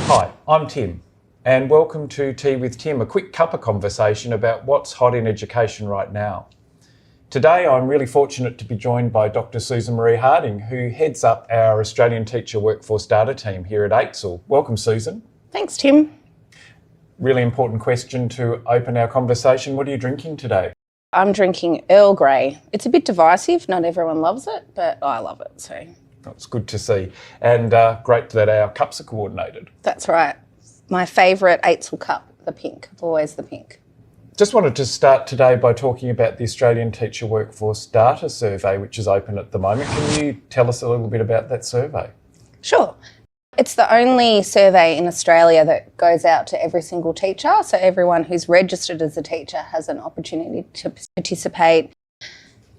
Hi, I'm Tim, and welcome to Tea with Tim, a quick cuppa conversation about what's hot in education right now. Today, I'm really fortunate to be joined by Dr. Susan Marie Harding, who heads up our Australian Teacher Workforce Data team here at AITSL. Welcome, Susan. Thanks, Tim. Really important question to open our conversation. What are you drinking today? I'm drinking Earl Grey. It's a bit divisive. Not everyone loves it, but I love it. So That's good to see. And great that our cups are coordinated. that's right. My favourite AITSL cup, the pink. Always the pink. Just wanted to start today by talking about the Australian Teacher Workforce Data Survey, which is open at the moment. Can you tell us a little bit about that survey? Sure. It's the only survey in Australia that goes out to every single teacher. So everyone who's registered as a teacher has an opportunity to participate.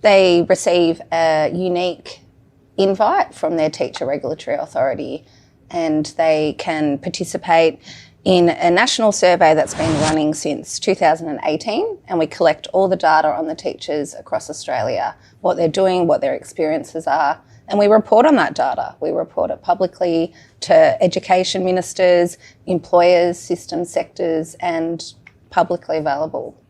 They receive a unique invite from their teacher regulatory authority, and they can participate in a national survey that's been running since 2018, and we collect all the data on the teachers across Australia, what they're doing, what their experiences are, and we report on that data. We report it publicly to education ministers, employers, system sectors, and publicly available.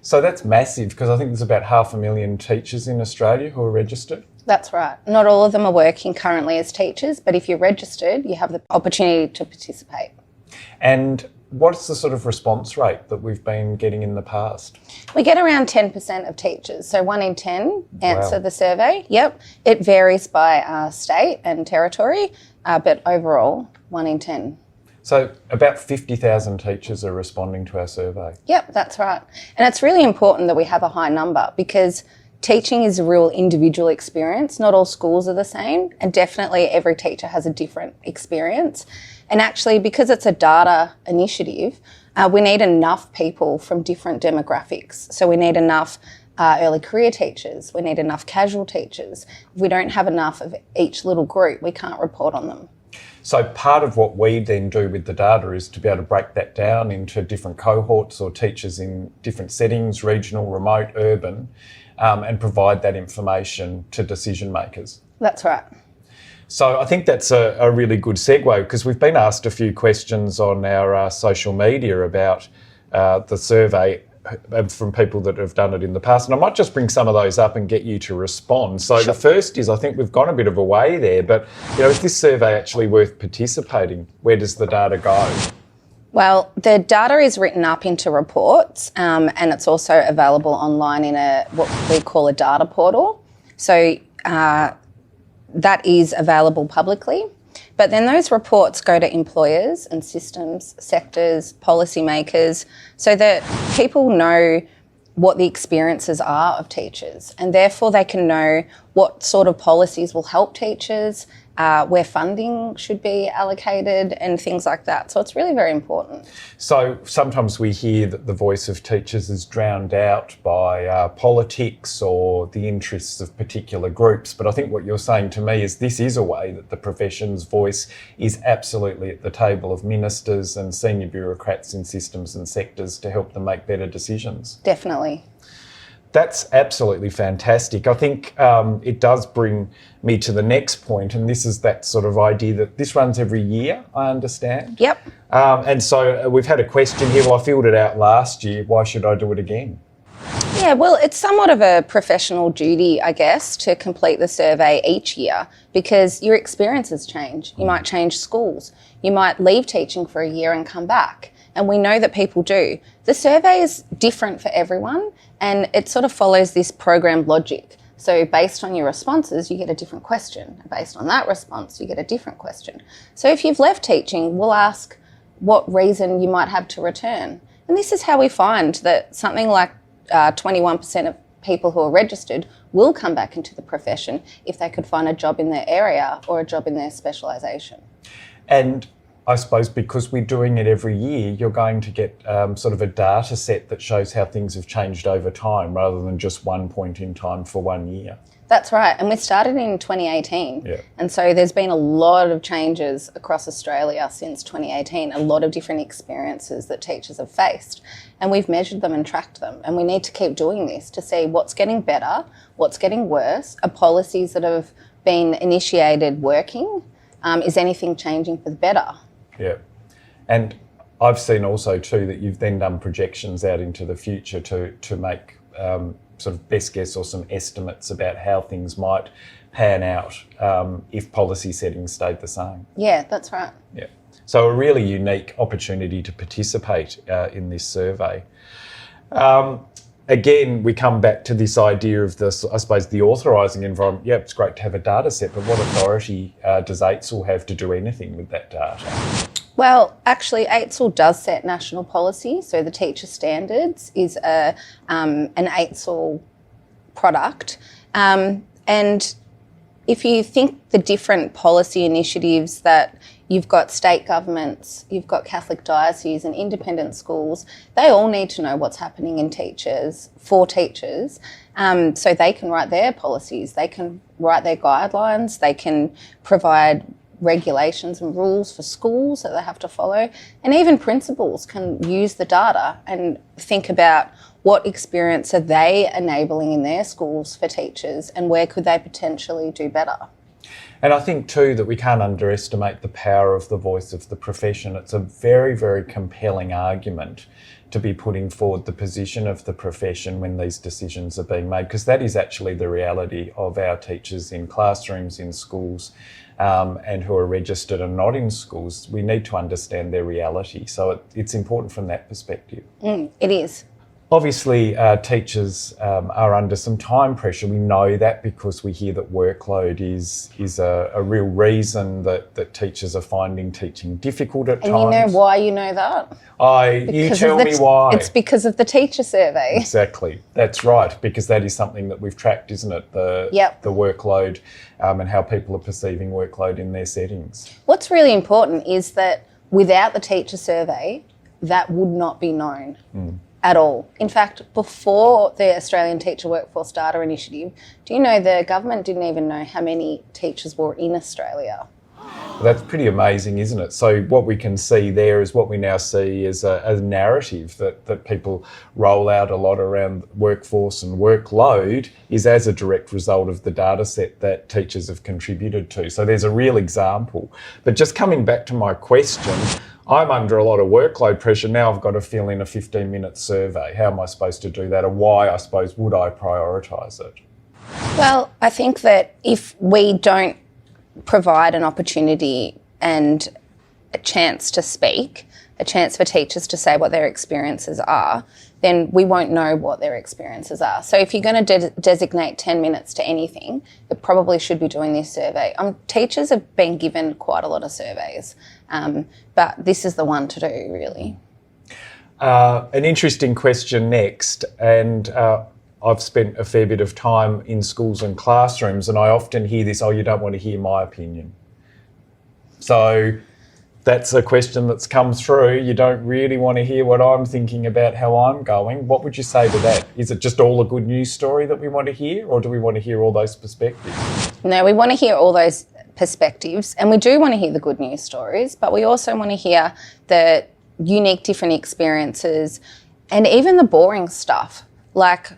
So that's massive, because I think there's about 500,000 teachers in Australia who are registered. That's right. Not all of them are working currently as teachers, but if you're registered, you have the opportunity to participate. And what's the sort of response rate that we've been getting in the past? We get around 10% of teachers, so 1 in 10 answer Wow. the survey. Yep. It varies by state and territory, but overall, 1 in 10. So about 50,000 teachers are responding to our survey. Yep, that's right. And it's really important that we have a high number because teaching is a real individual experience. Not all schools are the same, and definitely every teacher has a different experience. And actually, because it's a data initiative, we need enough people from different demographics. So we need enough early career teachers, we need enough casual teachers. If we don't have enough of each little group, we can't report on them. So part of what we then do with the data is to be able to break that down into different cohorts or teachers in different settings, regional, remote, urban, and provide that information to decision makers. That's right. So I think that's a really good segue, because we've been asked a few questions on our social media about the survey from people that have done it in the past. And I might just bring some of those up and get you to respond. So Sure. The first is, I think we've gone a bit of a way there, but is this survey actually worth participating? Where does the data go? Well, the data is written up into reports, and it's also available online in what we call a data portal. So that is available publicly. But then those reports go to employers and systems, sectors, policymakers, so that people know what the experiences are of teachers, and therefore they can know what sort of policies will help teachers, where funding should be allocated and things like that. So it's really very important. So sometimes we hear that the voice of teachers is drowned out by politics or the interests of particular groups. But I think what you're saying to me is this is a way that the profession's voice is absolutely at the table of ministers and senior bureaucrats in systems and sectors to help them make better decisions. Definitely. That's absolutely fantastic. I think it does bring me to the next point, and this is that sort of idea that this runs every year, I understand. Yep. And so we've had a question here. Well, I filled it out last year. Why should I do it again? Yeah, well, it's somewhat of a professional duty, I guess, to complete the survey each year because your experiences change. You might change schools. You might leave teaching for a year and come back. And we know that people do. The survey is different for everyone, and it sort of follows this programmed logic. So based on your responses, you get a different question. Based on that response, you get a different question. So if you've left teaching, we'll ask what reason you might have to return. And this is how we find that something like 21% of people who are registered will come back into the profession if they could find a job in their area or a job in their specialisation. And I suppose because we're doing it every year, you're going to get sort of a data set that shows how things have changed over time rather than just one point in time for 1 year. That's right. And we started in 2018. Yeah. And so there's been a lot of changes across Australia since 2018, a lot of different experiences that teachers have faced. And we've measured them and tracked them. And we need to keep doing this to see what's getting better, what's getting worse, are policies that have been initiated working, is anything changing for the better? Yeah. And I've seen also too that you've then done projections out into the future to make sort of best guess or some estimates about how things might pan out if policy settings stayed the same. Yeah, that's right. Yeah. So a really unique opportunity to participate in this survey. Again, we come back to this idea of this, I suppose, the authorising environment. Yeah, it's great to have a data set, but what authority does AITSL have to do anything with that data? Well, actually, AITSL does set national policy. So the teacher standards is an AITSL product. And if you think the different policy initiatives that you've got state governments, you've got Catholic dioceses and independent schools, they all need to know what's happening in teachers, for teachers, so they can write their policies, they can write their guidelines, they can provide regulations and rules for schools that they have to follow, and even principals can use the data and think about what experience are they enabling in their schools for teachers and where could they potentially do better. And I think too that we can't underestimate the power of the voice of the profession. It's a very, very compelling argument to be putting forward the position of the profession when these decisions are being made, because that is actually the reality of our teachers in classrooms, in schools, and who are registered and not in schools. We need to understand their reality. So it's important from that perspective. It is. Obviously, teachers are under some time pressure. We know that because we hear that workload is a real reason that teachers are finding teaching difficult at times. And you know why you know that? You tell me why. It's because of the teacher survey. Exactly. That's right, because that is something that we've tracked, isn't it? The workload and how people are perceiving workload in their settings. What's really important is that without the teacher survey, that would not be known. At all. In fact, before the Australian Teacher Workforce Data Initiative, do you know the government didn't even know how many teachers were in Australia? That's pretty amazing, isn't it? So what we can see there is what we now see as a narrative that people roll out a lot around workforce and workload is as a direct result of the data set that teachers have contributed to. So there's a real example. But just coming back to my question, I'm under a lot of workload pressure. Now I've got to fill in a 15-minute survey. How am I supposed to do that? Or why, I suppose, would I prioritise it? Well, I think that if we don't provide an opportunity and a chance to speak, a chance for teachers to say what their experiences are, then we won't know what their experiences are. So if you're going to designate 10 minutes to anything, you probably should be doing this survey. Teachers have been given quite a lot of surveys, but this is the one to do, really. An interesting question next, and I've spent a fair bit of time in schools and classrooms, and I often hear this, you don't want to hear my opinion. So that's a question that's come through. You don't really want to hear what I'm thinking about how I'm going. What would you say to that? Is it just all a good news story that we want to hear, or do we want to hear all those perspectives? No, we want to hear all those perspectives, and we do want to hear the good news stories, but we also want to hear the unique different experiences and even the boring stuff, like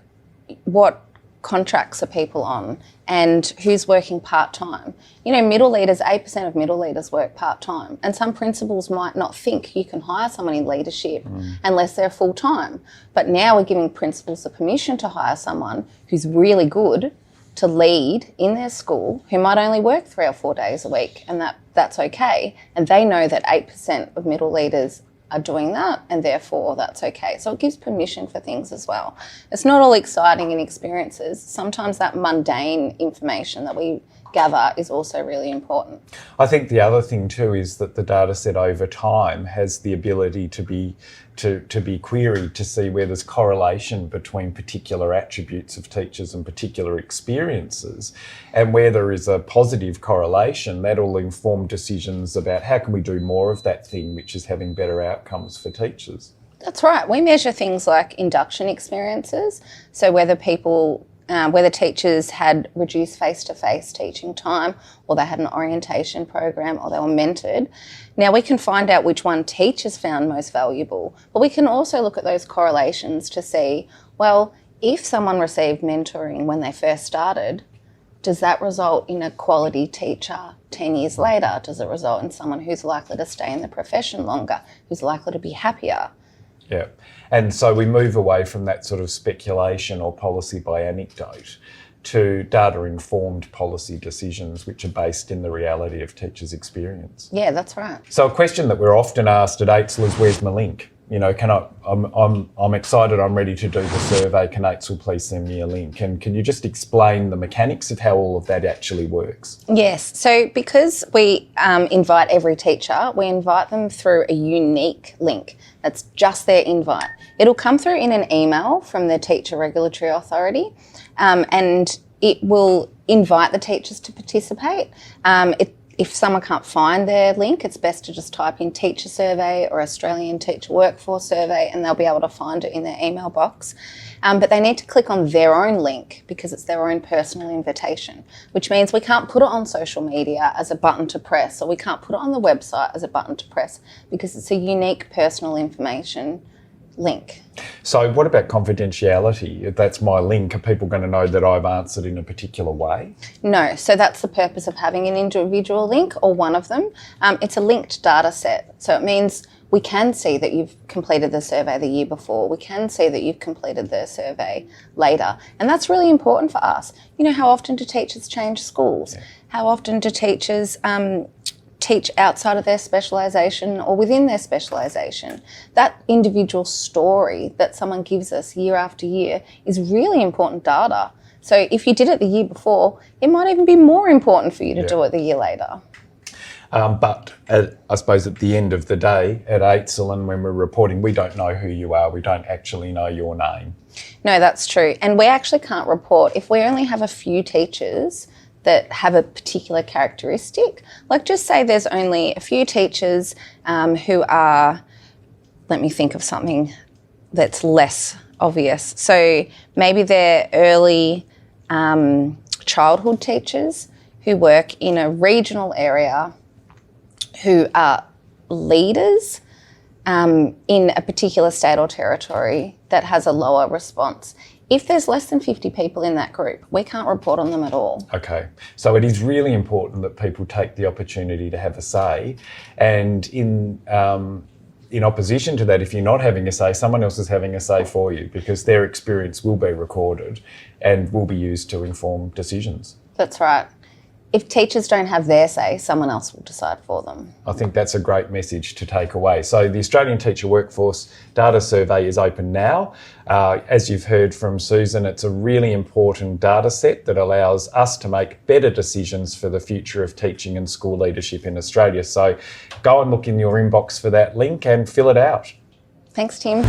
what contracts are people on and who's working part-time. You know, middle leaders, 8% of middle leaders work part-time, and some principals might not think you can hire someone in leadership unless they're full-time. But now we're giving principals the permission to hire someone who's really good to lead in their school, who might only work 3 or 4 days a week, and that's okay. And they know that 8% of middle leaders are doing that, and therefore that's okay. So it gives permission for things as well. It's not all exciting in experiences. Sometimes that mundane information that we gather is also really important. I think the other thing too is that the data set over time has the ability to be queried to see where there's correlation between particular attributes of teachers and particular experiences, and where there is a positive correlation, that'll inform decisions about how can we do more of that thing which is having better outcomes for teachers. That's right. We measure things like induction experiences, so whether teachers had reduced face-to-face teaching time, or they had an orientation program, or they were mentored. Now we can find out which one teachers found most valuable, but we can also look at those correlations to see, well, if someone received mentoring when they first started, Does that result in a quality teacher 10 years later? Does it result in someone who's likely to stay in the profession longer, who's likely to be happier? Yeah. And so we move away from that sort of speculation or policy by anecdote to data-informed policy decisions which are based in the reality of teachers' experience. Yeah, that's right. So a question that we're often asked at AITSL is, where's my link? You know, I'm excited, I'm ready to do the survey, can AITSL please send me a link? And can you just explain the mechanics of how all of that actually works? Yes, so because we invite every teacher, we invite them through a unique link. That's just their invite. It'll come through in an email from the Teacher Regulatory Authority, and it will invite the teachers to participate. If someone can't find their link, it's best to just type in Teacher Survey or Australian Teacher Workforce Survey, and they'll be able to find it in their email box. But they need to click on their own link because it's their own personal invitation, which means we can't put it on social media as a button to press, or we can't put it on the website as a button to press because it's a unique personal information link. So what about confidentiality? If that's my link, are people going to know that I've answered in a particular way? No, so that's the purpose of having an individual link or one of them. It's a linked data set. So it means we can see that you've completed the survey the year before. We can see that you've completed the survey later. And that's really important for us. You know, how often do teachers change schools? Yeah. How often do teachers teach outside of their specialisation or within their specialisation? That individual story that someone gives us year after year is really important data. So if you did it the year before, it might even be more important for you to do it the year later. But I suppose at the end of the day, at AITSL and when we're reporting, we don't know who you are. We don't actually know your name. No, that's true. And we actually can't report. If we only have a few teachers that have a particular characteristic, like just say there's only a few teachers who are, let me think of something that's less obvious. So maybe they're early childhood teachers who work in a regional area, who are leaders in a particular state or territory that has a lower response. If there's less than 50 people in that group, we can't report on them at all. Okay, so it is really important that people take the opportunity to have a say, and in opposition to that, if you're not having a say, someone else is having a say for you because their experience will be recorded and will be used to inform decisions. That's right. If teachers don't have their say, someone else will decide for them. I think that's a great message to take away. So the Australian Teacher Workforce Data Survey is open now. As you've heard from Susan, it's a really important data set that allows us to make better decisions for the future of teaching and school leadership in Australia. So go and look in your inbox for that link and fill it out. Thanks, Tim.